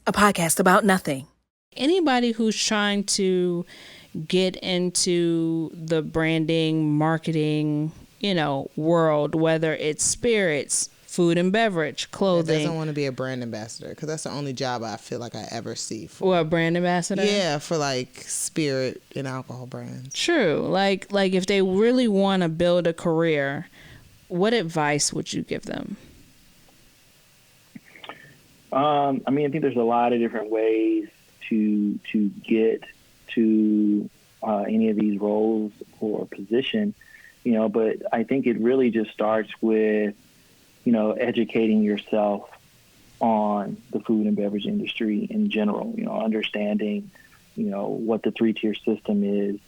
a podcast about nothing. Anybody who's trying to get into the branding, marketing, world, whether it's spirits, food and beverage, clothing. That doesn't want to be a brand ambassador, because that's the only job I feel like I ever see for. What, brand ambassador? Yeah, for like spirit and alcohol brands. True. Like if they really want to build a career, what advice would you give them? I think there's a lot of different ways to get to any of these roles or position, but I think it really just starts with, educating yourself on the food and beverage industry in general, understanding, what the 3-tier system is,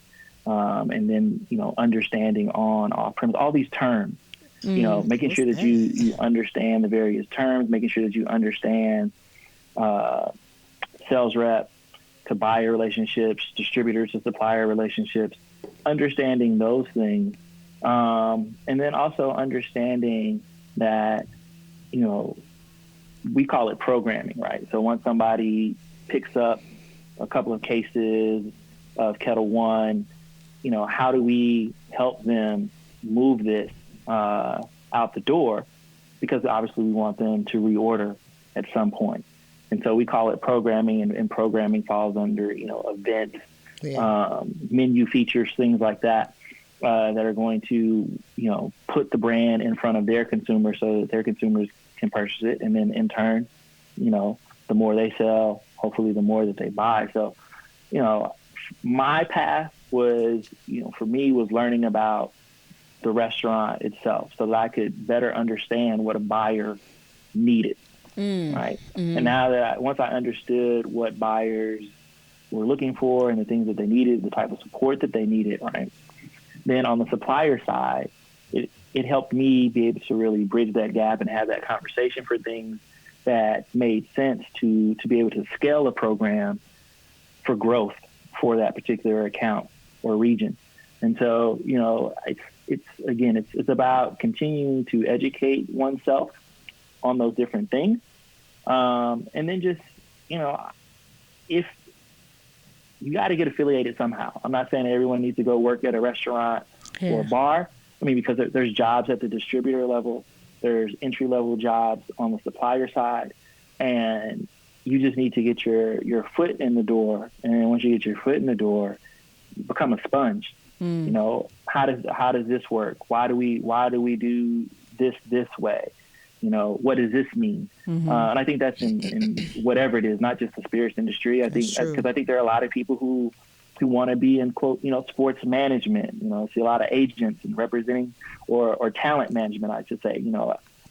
and then, understanding on off-premise, all these terms, making sure that you understand the various terms, making sure that you understand sales rep to buyer relationships, distributor to supplier relationships, understanding those things. And then also understanding that, we call it programming, right? So once somebody picks up a couple of cases of Kettle One, how do we help them move this out the door? Because obviously we want them to reorder at some point. And so we call it programming, and programming falls under, events, menu features, things like that, that are going to, put the brand in front of their consumers so that their consumers can purchase it. And then in turn, the more they sell, hopefully the more that they buy. So, my path was, for me, was learning about the restaurant itself so that I could better understand what a buyer needed. Right. And now that once I understood what buyers were looking for and the things that they needed, the type of support that they needed, right, then on the supplier side, it helped me be able to really bridge that gap and have that conversation for things that made sense to be able to scale a program for growth for that particular account or region. And so, it's about continuing to educate oneself on those different things. And then just, if you got to get affiliated somehow. I'm not saying everyone needs to go work at a restaurant or a bar. Because there's jobs at the distributor level, there's entry-level jobs on the supplier side, and you just need to get your foot in the door. And then once you get your foot in the door, become a sponge. How does this work? Why do we do this way? What does this mean? And I think that's in whatever it is, not just the spirits industry. I think because I think there are a lot of people who want to be in, quote, sports management. I see a lot of agents and representing or talent management, I should say,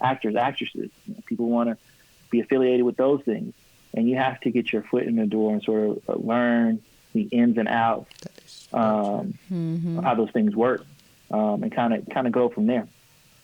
actors, actresses. People want to be affiliated with those things. And you have to get your foot in the door and sort of learn the ins and outs, how those things work, and kind of go from there.